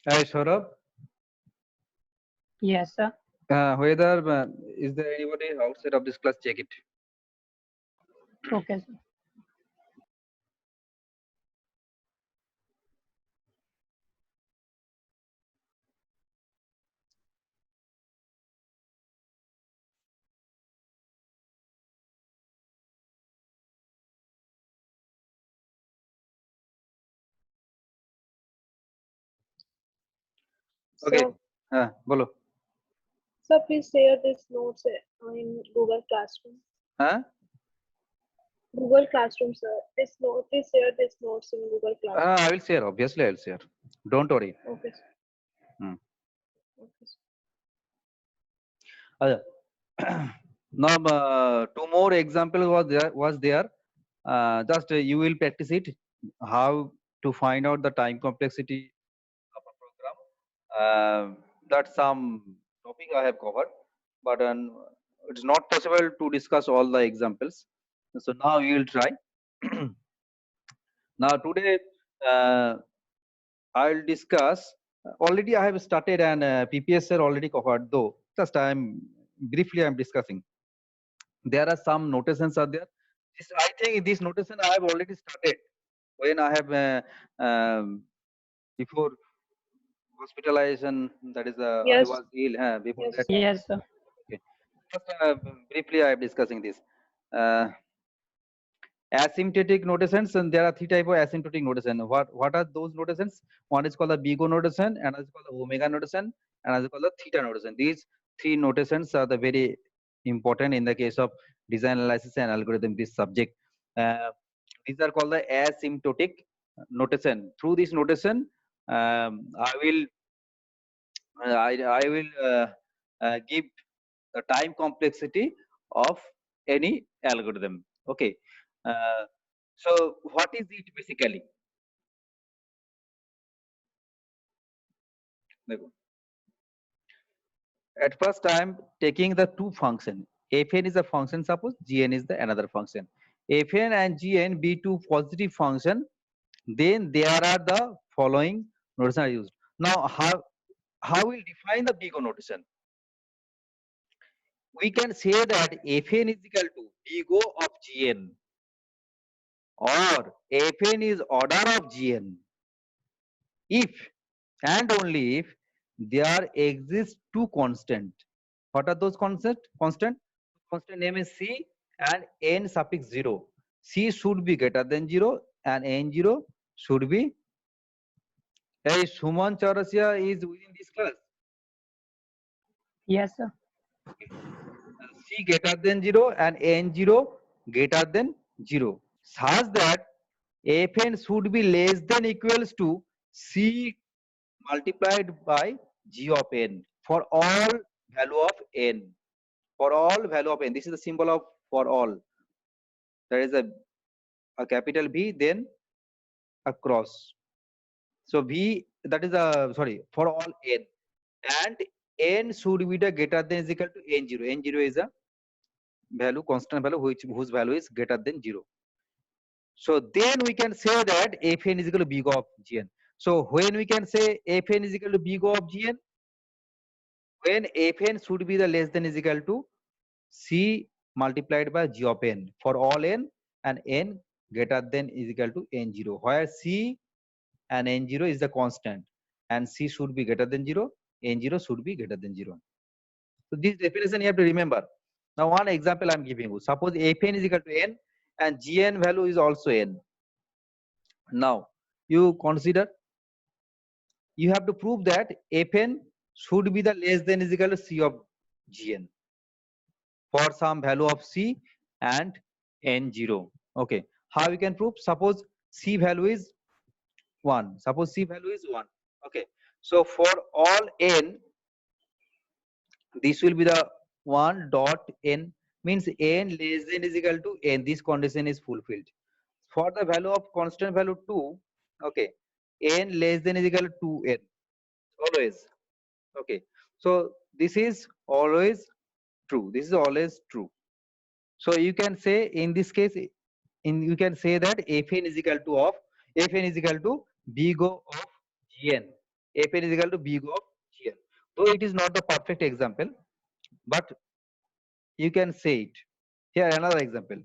Hi, Saurabh. Yes, sir. Whether is there anybody outside of this class? Check it. Okay, sir. Okay. So, Bolo. sir, please share this notes in Google Classroom. Huh? Google Classroom, sir. Please share this notes in Google Classroom. I will share. Obviously, I will share. Don't worry. Okay, sir. Hmm. Okay, sir. Uh, now, two more example was there. Just you will practice it. How to find out the time complexity of a program. That's some topic I have covered, but it's not possible to discuss all the examples. So now we will try. Now today uh, I'll discuss. Already I have started and PPS are already covered though. Just I'm discussing. There are some notations are there. I think this notation I have already started when I have before hospitalization. That is I Yes, was ill. Before yes, that. sir. Yes, sir. Okay. Just briefly I am discussing this. Uh, Asymptotic notations, and there are three type of asymptotic notation. What are those notations? One is called the BIGO notation, another is called the omega notation, another is called the theta notation. These three notations are the very important in the case of design analysis and algorithm, this subject. These are called the asymptotic notation. Through this notation, I will give the time complexity of any algorithm. Okay. Uh, so what is it basically? देखो, at first I am taking the two function. Fn is a function, suppose Gn is the another function. Fn and Gn be two positive function, then there are the following notation are used. Now how will define the BIGO notation? We can say that Fn is equal to BIGO of Gn, or Fn is order of Gn if and only if there exists two constant. What are those constant? Constant name is C and n suffix 0. C should be greater than 0 and n0 should be. Hey, Suman Chaurasia is within this class. Yes, sir. C greater than 0 and n0 greater than 0, such that Fn should be less than equals to C multiplied by G of n for all value of n. For all value of n, this is the symbol of for all. There is a capital V, then a cross. So V, that is a, sorry, for all n, and n should be the greater than is equal to n0. N0 is a value, constant value, whose value is greater than 0. So then we can say that Fn is equal to big of Gn. So when we can say Fn is equal to big of Gn, when Fn should be the less than is equal to C multiplied by G of n for all n, and n greater than is equal to n0, where C and n0 is the constant and C should be greater than 0, n0 should be greater than 0. So this definition you have to remember. Now one example I am giving you. Suppose Fn is equal to n and Gn value is also n. Now you consider, you have to prove that Fn should be the less than is equal to C of Gn for some value of C and n0. Okay, how we can prove? Suppose C value is 1. Suppose C value is 1. Okay, so for all n, this will be the 1 dot n, means n less than is equal to n. This condition is fulfilled. For the value of constant value 2, okay, n less than is equal to 2n always. Okay, so this is always true. This is always true. So you can say in this case, you can say that Fn is equal to Fn is equal to big O of Gn. Fn is equal to big of Gn. Though it is not the perfect example, but you can say it. Here another example.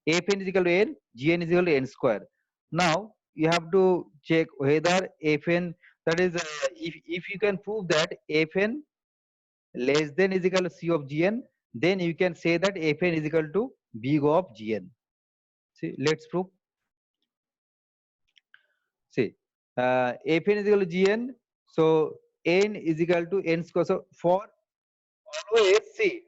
Fn is equal to n, Gn is equal to n square. Now you have to check whether Fn, that is if you can prove that Fn less than is equal to C of Gn, then you can say that Fn is equal to big of Gn. See, let's prove. See, Fn is equal to Gn, so n is equal to n square. So for always, see,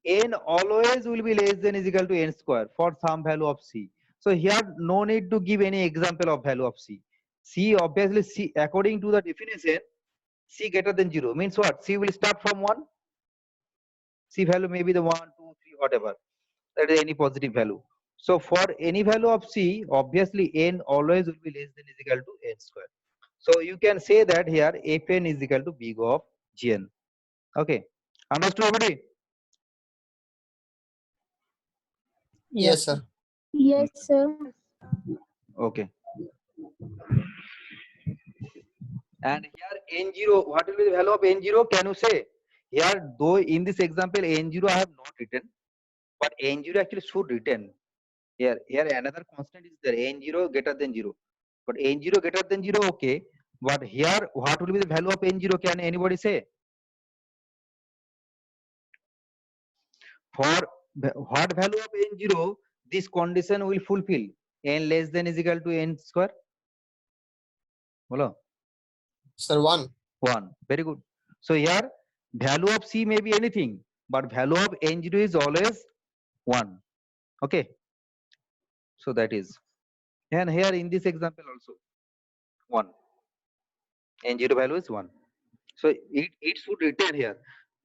n always will be less than is equal to n square for some value of C. So here no need to give any example of value of C. C obviously, C according to the definition, C greater than 0 means what? C will start from 1. C value may be the 1, 2, 3, whatever. That is any positive value. So for any value of C, obviously n always will be less than is equal to n square. So you can say that here Fn is equal to big of Gn. Okay, understood everybody? Yes, sir. Yes, sir. Okay. And here n0, what will be the value of n0? Can you say? Here, though in this example n0 I have not written, but n0 actually should written. Here another constant is there, n0 greater than 0. But n0 greater than 0, okay. But here, what will be the value of n0? Can anybody say? For what value of n0 this condition will fulfill? N less than is equal to n square. Hello? Sir, 1. 1. Very good. So here value of C may be anything, but value of n0 is always 1. Okay. So that is. And here in this example also 1. N0 value is 1. So it should return here.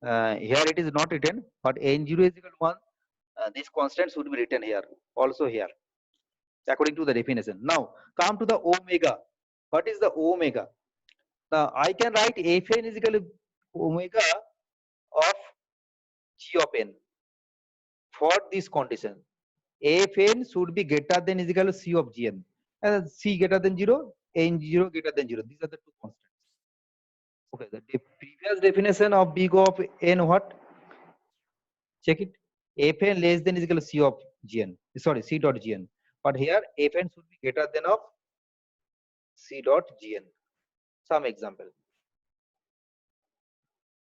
Here it is not written, but n0 is equal to 1. This constant should be written here, also here, according to the definition. Now come to the omega. What is the omega? Now I can write Fn is equal to omega of G of n for this condition. Fn should be greater than is equal to C of Gn. And C greater than 0, n0 greater than 0. These are the two constants. Okay, the previous definition of big of n what? Check it. Fn less than is equal to C of Gn. Sorry, C dot Gn. But here Fn should be greater than of C dot Gn. Some example.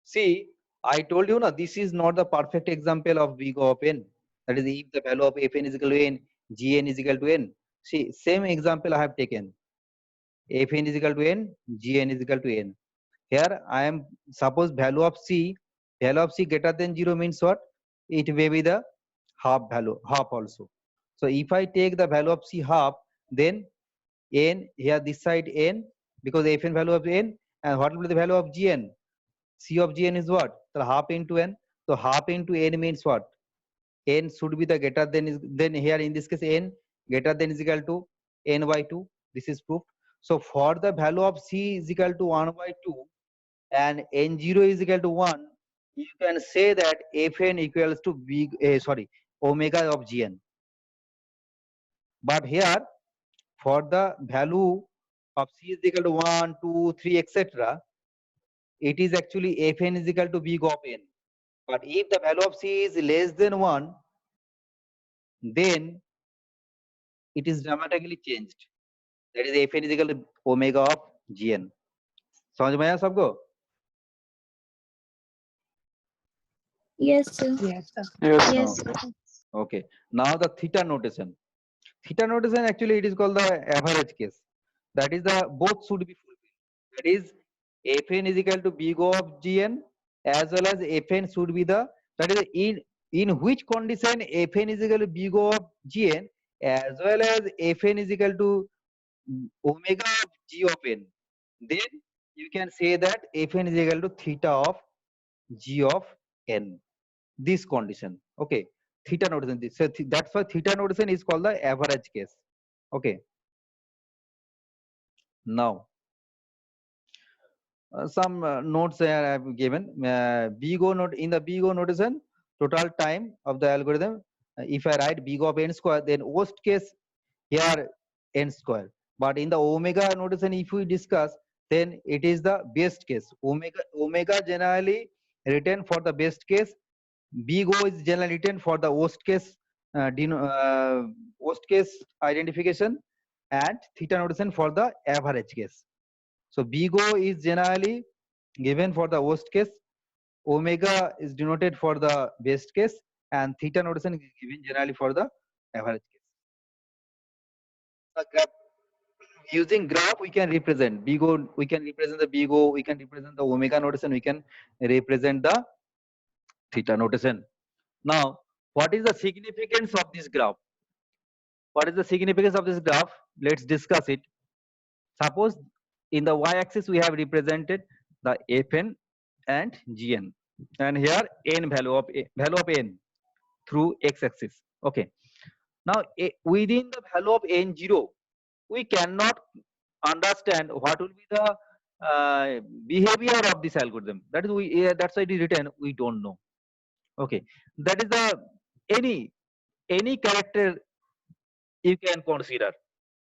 See, I told you na, this is not the perfect example of big of n. That is, if the value of Fn is equal to n, Gn is equal to n. See, same example I have taken. Fn is equal to n, Gn is equal to n. Here I am, suppose value of C greater than 0 means what? It may be the half value, half also. So if I take the value of C half, then n, here this side n, because Fn value of n, and what will be the value of Gn? C of Gn is what? So half into n. So half into n means what? N should be the greater than is, then here in this case n greater than is equal to n by 2. This is proved. So for the value of C is equal to 1 by 2 and n0 is equal to 1, you can say that Fn equals to big omega of Gn. But here for the value of C is equal to 1, 2, 3, etc., it is actually Fn is equal to big of n. But if the value of C is less than 1, then it is dramatically changed. That is Fn is equal to omega of Gn. समझ में आया सबको? Yes, sir. Yes, sir. Yes, sir. Okay. Now the theta notation. Theta notation actually it is called the average case. That is the both should be fulfilled. That is Fn is equal to big O of Gn as well as Fn should be the, that is in which condition Fn is equal to big O of Gn as well as Fn is equal to omega of G of n. Then you can say that Fn is equal to theta of G of n. This condition. Okay. Theta notation. So that's why theta notation is called the average case. Okay. Now some notes I have given. Big O note, in the big O notation, total time of the algorithm. If I write big O of n square, then worst case here n square. But in the omega notation, if we discuss, then it is the best case. Omega generally written for the best case. Big O is generally written for the worst case identification, and theta notation for the average case. So big O is generally given for the worst case, omega is denoted for the best case, and theta notation is given generally for the average case. Using graph we can represent big O, we can represent the big O, we can represent the omega notation, we can represent the theta notation. Now, what is the significance of this graph? What is the significance of this graph? Let's discuss it. Suppose in the y-axis we have represented the fn and gn, and here n value of n through x-axis. Okay. Now within the value of n0, we cannot understand what will be the behavior of this algorithm. That is that's why it is written we don't know. Okay, that is the any character you can consider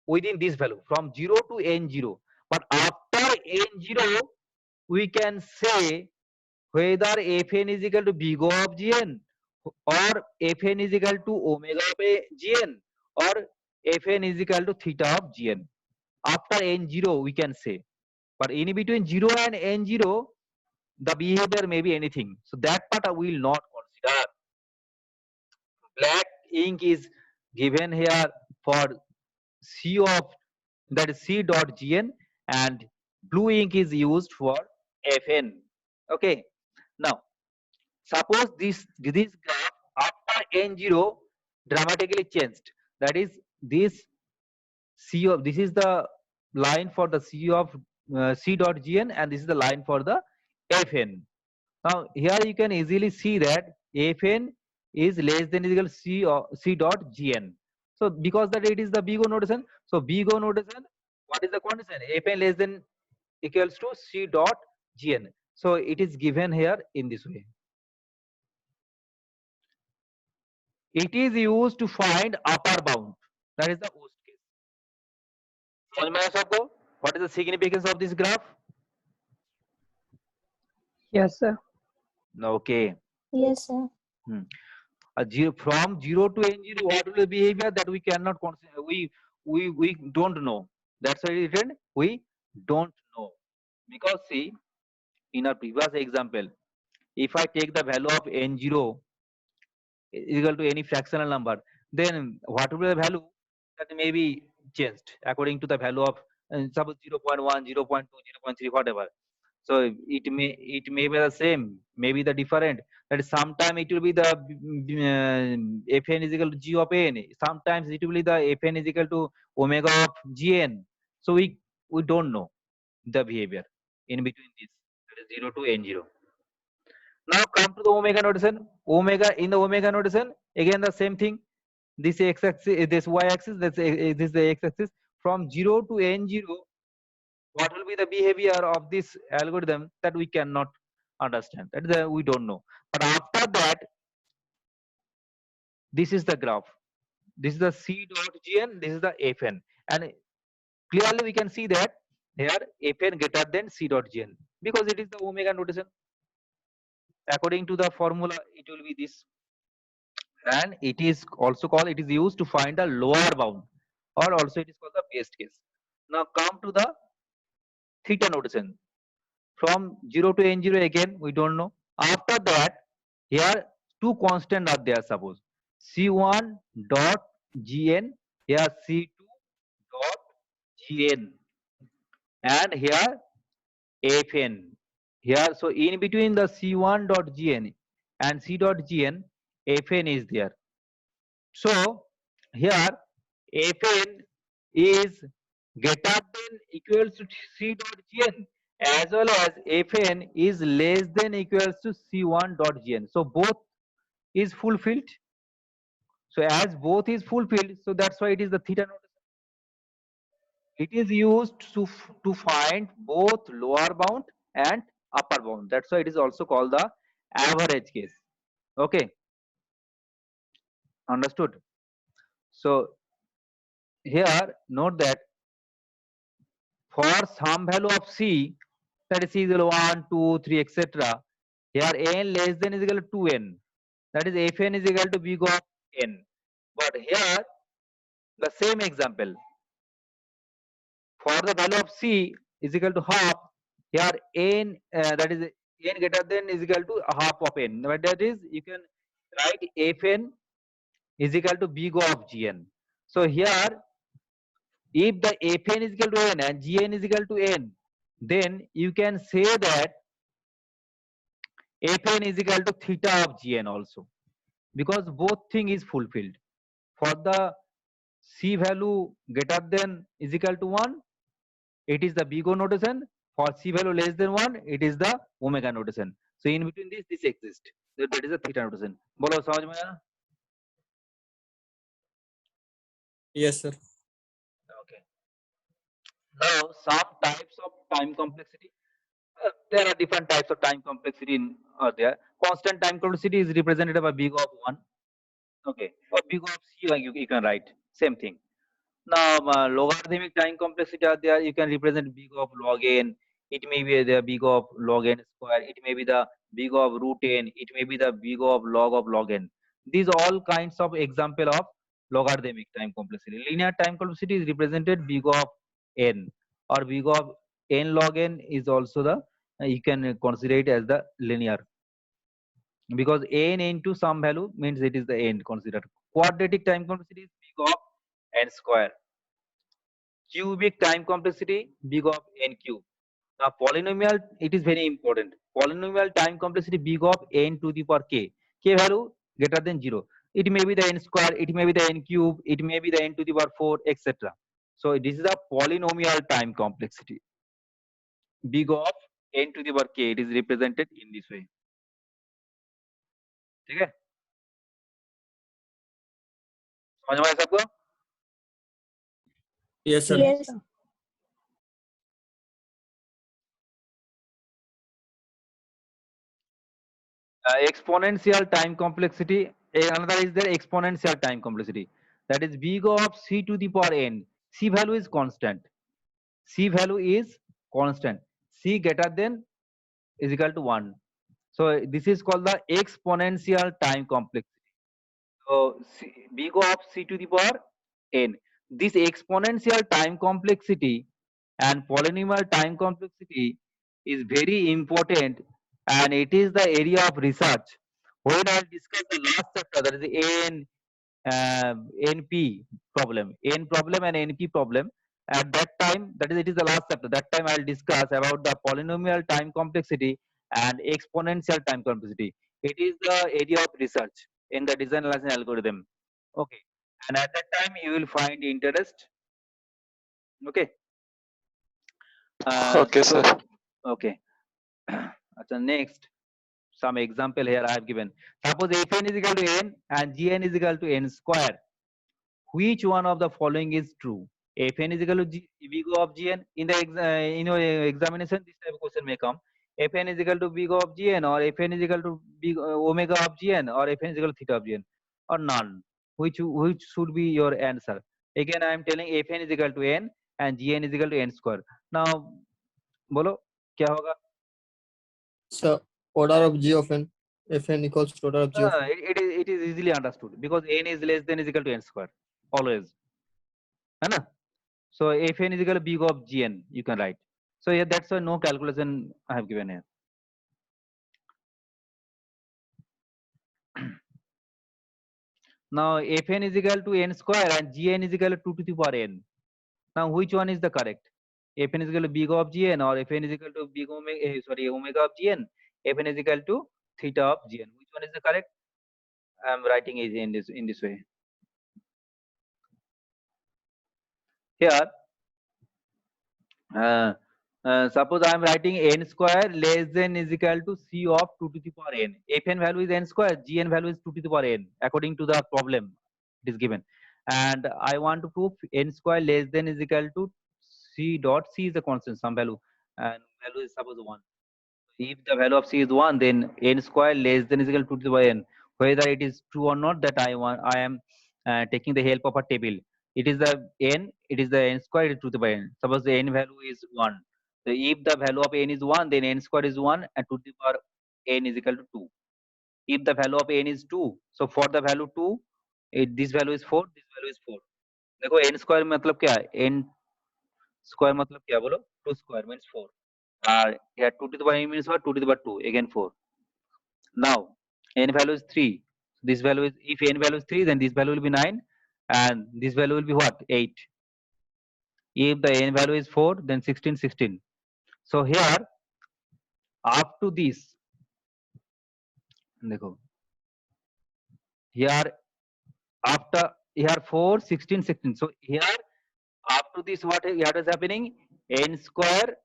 within this value from 0 to n0, but after n0 we can say whether fn is equal to big O of gn, or fn is equal to omega of gn, or fn is equal to theta of gn. After n0 we can say, but in between 0 and n0 the behavior may be anything, so that part I will not consider. Black ink is given here for c of, that is c dot gn, and blue ink is used for fn. Okay. Now suppose this graph after n0 dramatically changed, that is this c of, this is the line for the c of c dot gn, and this is the line for the fn. Now here you can easily see that fn is less than or equal to c or c dot gn. So because that it is the big O notation, so big O notation, what is the condition? Fn less than equals to c dot gn. So it is given here in this way. It is used to find upper bound. That is the worst case. समझ में आया सबको? What is the significance of this graph? Yes, sir. Okay. Yes, sir. From 0 to n0, what will be the behavior that we cannot consider? We don't know. That's why it written we don't know. Because see, in our previous example, if I take the value of n0 is equal to any fractional number, then what will be the value that may be changed according to the value of suppose 0.1, 0.2, 0.3, whatever. So it may be the same, maybe the different. That is, sometime it will be the fn is equal to g of n. Sometimes it will be the fn is equal to omega of gn. So we don't know the behavior in between this, that is 0 to n0. Now come to the omega notation. Omega, in the omega notation, again the same thing. This x-axis, this y-axis, this is the x-axis. From 0 to n0, what will be the behavior of this algorithm, that we cannot understand. That is we don't know. But after that, this is the graph. This is the c dot gn. This is the fn, and clearly we can see that here fn greater than c dot gn, because it is the omega notation. According to the formula, it will be this, and it is also called, it is used to find the lower bound, or also it is called the best case. Now come to the theta notation. From 0 to n0, again we don't know. After that, here two constant are there. Suppose c1 dot gn, here c2 dot gn, and here fn. Here, so in between the c1 dot gn and c dot gn, fn is there. So here fn is greater than equals to c dot gn, as well as fn is less than equals to c1 dot gn. So both is fulfilled. So as both is fulfilled, so that's why it is the theta notation. It is used to find both lower bound and upper bound. That's why it is also called the average case. Okay, understood? So here note that for some value of c, that is c is equal to 1, 2, 3, etc. Here n less than is equal to 2n. That is fn is equal to big of n. But here the same example, for the value of c is equal to half, here n that is n greater than is equal to half of n. But that is you can write fn is equal to big of gn. So here if the fn is equal to n and gn is equal to n, then you can say that fn is equal to theta of gn also, because both thing is fulfilled. For the c value greater than is equal to 1, it is the big O notation. For c value less than 1, it is the omega notation. So in between this exists. So that is a theta notation. बोलो समझ में आया? Yes, sir. Okay. Now some types of time complexity. There are different types of time complexity there. Constant time complexity is represented by big O of 1. Okay. Or big O of c, like you can write same thing. Now logarithmic time complexity are there. You can represent big O of log n. It may be the big O of log n square. It may be the big O of root n. It may be the big O of log n. These are all kinds of example of logarithmic time complexity. Linear time complexity is represented big O of n, or big O of n log n is also the you can consider it as the linear, because n into some value means it is the n considered. Quadratic time complexity is big O of n square. Cubic time complexity big of n cube. Now polynomial, it is very important. Polynomial time complexity big of n to the power k. K value greater than 0. It may be the n square, it may be the n cube, it may be the n to the power 4, etc. So this is a polynomial time complexity. Big of n to the power k, it is represented in this way. ठीक है? समझ में आया सबको? Yes, sir. Yes. Exponential time complexity. Another is there exponential time complexity. That is big of c to the power n. C value is constant. C value is constant. C greater than is equal to 1. So this is called the exponential time complexity. So big of c to the power n. This exponential time complexity and polynomial time complexity is very important, and it is the area of research. When I discuss the last chapter, that is the NP problem, N problem and NP problem. At that time, that is, it is the last chapter. That time I'll discuss about the polynomial time complexity and exponential time complexity. It is the area of research in the design analysis algorithm. Okay, and at that time you will find interest. Okay. Okay, sir. Okay. So next, some example here I have given. Suppose fn is equal to n and gn is equal to n square. Which one of the following is true? Fn is equal to big O of gn. In the examination, this type of question may come. Fn is equal to big O of gn, or fn is equal to big omega of gn, or fn is equal to theta of gn, or none. Which should be your answer? Again, I am telling fn is equal to n and gn is equal to n square. Now, बोलो क्या होगा? So order of g of n. Fn equals to order of g of n. It is easily understood, because n is less than is equal to n square always, है ना? So fn is equal to big of gn, you can write. So yeah, that's why no calculation I have given here. Now fn is equal to n square and gn is equal to 2 to the power n. Now which one is the correct? Fn is equal to big of gn, or fn is equal to big omega, omega of gn. Fn is equal to theta of gn. Which one is the correct? I am writing it in this way. Here, suppose I am writing n square less than is equal to c of 2 to the power n. Fn value is n square, gn value is 2 to the power n, according to the problem it is given. And I want to prove n square less than is equal to c dot. C is a constant, some value, and value is suppose 1. If the value of c is 1, then n square less than is equal to 2 to the power n. Whether it is true or not, that I am taking the help of a table. it is the n, it is the n square, it is 2 to the power n. Suppose the n value is 1. So if the value of n is 1, then n square is 1 and 2 to the power n is equal to 2. If the value of n is 2, so for the value 2, this value is 4, this value is 4. देखो n square मतलब क्या है? n square मतलब क्या बोलो? 2 square means 4. Here 2 to the power n means what? 2 to the power 2, again 4. Now n value is 3. This value is, if n value is 3, then this value will be 9 and this value will be what? 8. If the n value is 4, then 16, 16. So here up to this, देखो here after here 4, 16, 16. So here up to this, what is happening? N square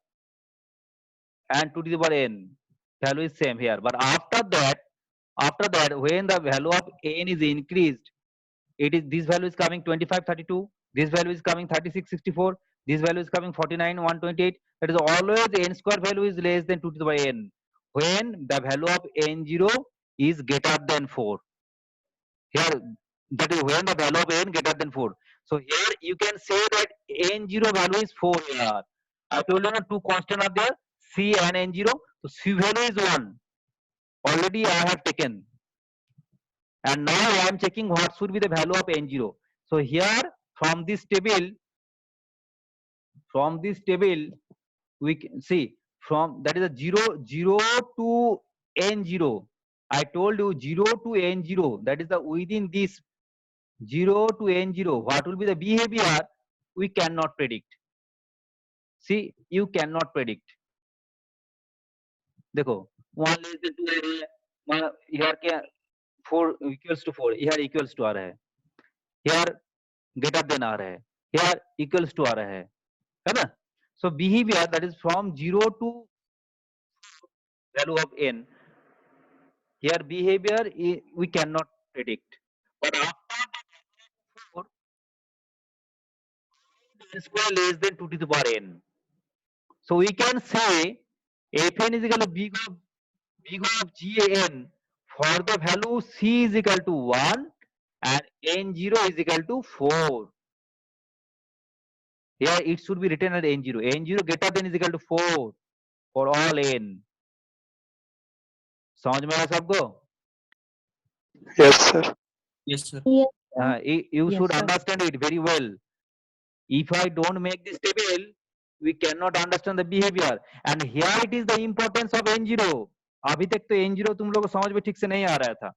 and 2 to the power n value is same here. But after that, when the value of n is increased, it is, this value is coming 25, 32. This value is coming 36, 64. This value is coming 49, 128. That is always n square value is less than 2 to the power n. When the value of n0 is greater than 4. Here, that is when the value of n greater than 4. So here you can say that n0 value is 4 here. I told you that two constants are there, c and n0. So c value is 1. Already I have taken. And now I am checking what should be the value of n0. So here from this table, we can see from that is a 0 to n0. I told you 0 to n0. That is the within this 0 to n0. What will be the behavior? We cannot predict. See, you cannot predict. देखो 1 less than 2 है, here क्या 4 equals to 4, here equals to आ रहा है, here greater than आ रहा है, here equals to आ रहा है ना? So behavior, that is from 0 to value of n, here behavior we cannot predict. But after 4, n square less than 2 to the power n. So we can say Fn is equal to big of Gan for the value c is equal to 1 and n0 is equal to 4. Here it should be written as n0. n0 greater than is equal to 4 for all n. समझ में आया सबको? Yes, sir. Yes, sir. Yes, You Yes, should sir. understand it very well. If I don't make this table, we cannot understand the behavior. And here it is the importance of n0. अभी तक तो n0 तुम लोगों को समझ में ठीक से नहीं आ रहा था,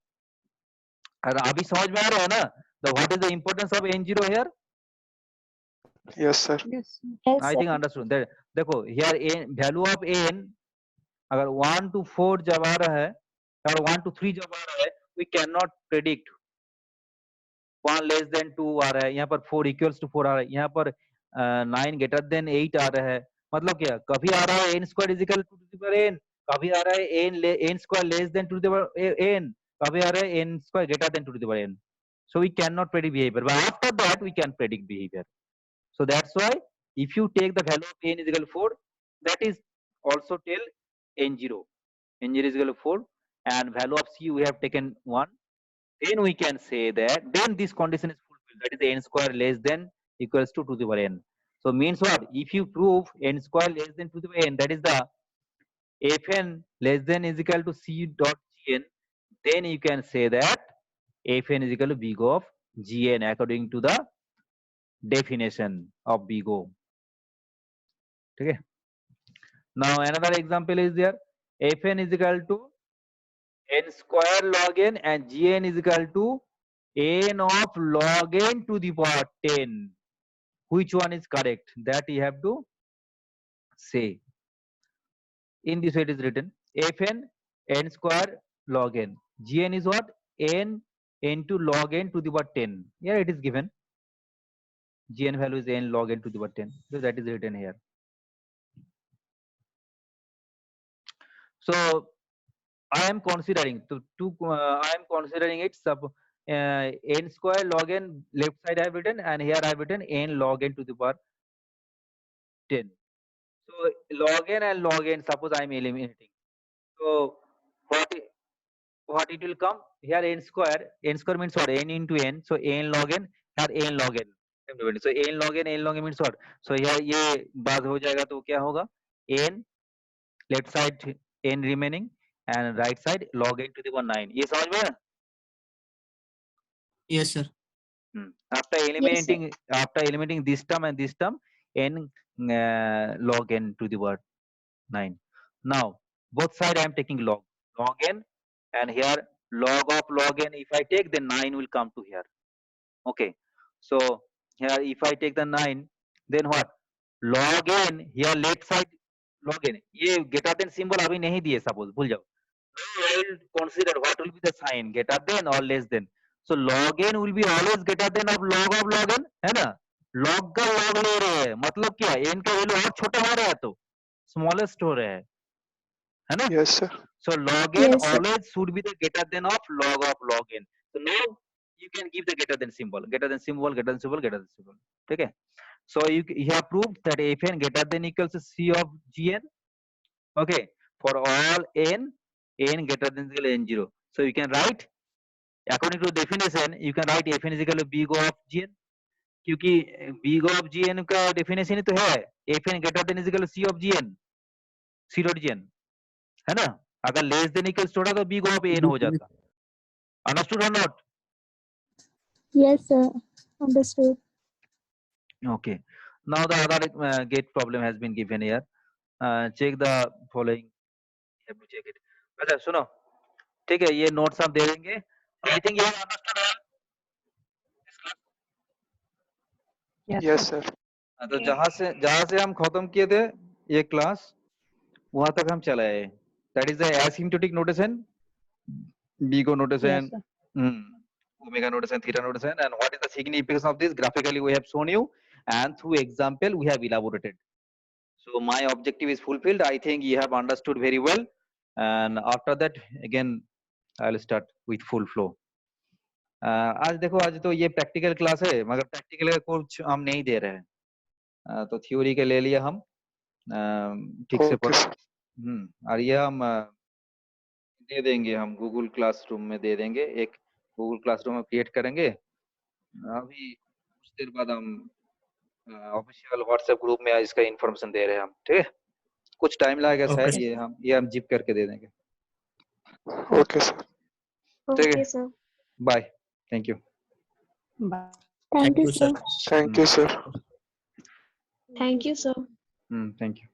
और अभी समझ में आ रहा है ना? The what is the importance of n0 here? Yes, sir. Yes. yes, I think understood. देखो here value of n अगर 1 to 4 जब आ रहा है और 1 to 3 जब आ रहा है, we cannot predict. 1 less than 2 आ रहा है, यहाँ पर 4 equals to 4 आ रहा है, यहाँ पर 9 greater than 8 आ रहा है. मतलब क्या, कभी आ रहा है n square is equal to 2 to the power n, कभी आ रहा है n square less than 2 to the power n, कभी आ रहा है n square greater than 2 to the power n. So we cannot predict behavior, but after that we can predict behavior. So that's why if you take the value of n is equal to 4, that is also tell n0. n0 is equal to 4 and value of c we have taken 1. Then we can say that then this condition is fulfilled, that is n square less than equals to 2 to the power n. So means what? If you prove n square less than 2 to the power n, that is the fn less than is equal to c dot gn, then you can say that fn is equal to big of gn according to the definition of big O. Okay. Now another example is there. Fn is equal to n square log n and gn is equal to n of log n to the power 10. Which one is correct? That you have to say. In this way it is written. Fn n square log n. Gn is what? N into log n to the power 10. Here it is given. Gn value is n log n to the power 10. So that is written here. So I am considering I am considering it n square log n left side I have written, and here I have written n log n to the power 10. So log n and log n, suppose I am eliminating. So what it will come here? N square means what? N into n. So n log n, here n log n. So n log n means what? So here ये बात हो जाएगा तो क्या होगा? n left side n remaining and right side log n to the power 9. ये समझ में आया? Yes, sir. After eliminating this term and this term, n log n to the power 9. Now both side I am taking log n, and here log of log n. If I take, then 9 will come to here. Okay. So here if I take the 9, then what? Log n here left side log n. ये greater than symbol अभी नहीं दिए, suppose भूल जाओ. Now I will consider what will be the sign, greater than or less than. So log n will be always greater than of log n, है ना? log का log ले रहे हैं, मतलब क्या? n का वैल्यू और छोटा हो रहा है तो smallest हो रहा है ना? Yes, sir. So log n Yes, sir. always should be the greater than of log n. So now you can give the greater than symbol, greater than symbol, greater than symbol, greater than symbol. Okay. So you have proved that fn greater than equals to c of gn. Okay. For all n greater than equal to n0. So you can write, according to definition, you can write fn is equal to big O of gn. क्योंकि big O of gn का definition ही तो है fn greater than is equal to c of gn, c dot gn, है ना? अगर less than equals छोड़ा तो big O of n हो जाता. Understood or not? Yes, sir. Understood. Okay. Now the other gate problem has been given here. Check the following. You have to check it. अच्छा सुनो, ठीक है, ये notes आप दे देंगे. I think you have understood all. Yes, sir. तो जहाँ से हम खत्म किए थे ये क्लास, वहां तक हम चले आए. That is the asymptotic notation, big O notation, omega notation, theta notation, and what is the significance of this? Graphically we have shown you, and through example we have elaborated. So my objective is fulfilled. I think you have understood very well, and after that again I'll start with full flow. आज देखो, आज तो ये practical class है, मगर practical का कुछ हम नहीं दे रहे हैं. तो थ्योरी के ले लिया हम, ठीक से Okay, पढ़ो. sir. और ये हम दे देंगे, हम गूगल क्लासरूम में दे देंगे. एक गूगल क्लासरूम में क्रिएट करेंगे. अभी कुछ देर बाद हम ऑफिशियल व्हाट्सएप ग्रुप में इसका इंफॉर्मेशन दे रहे हैं हम. ठीक है, कुछ टाइम लगेगा Okay, शायद. sir. ये हम जिप करके दे देंगे. Okay, sir. ठीक है, Okay, sir. Bye, thank you. Thank you, sir. Thank you, sir. Thank you, sir. Thank you.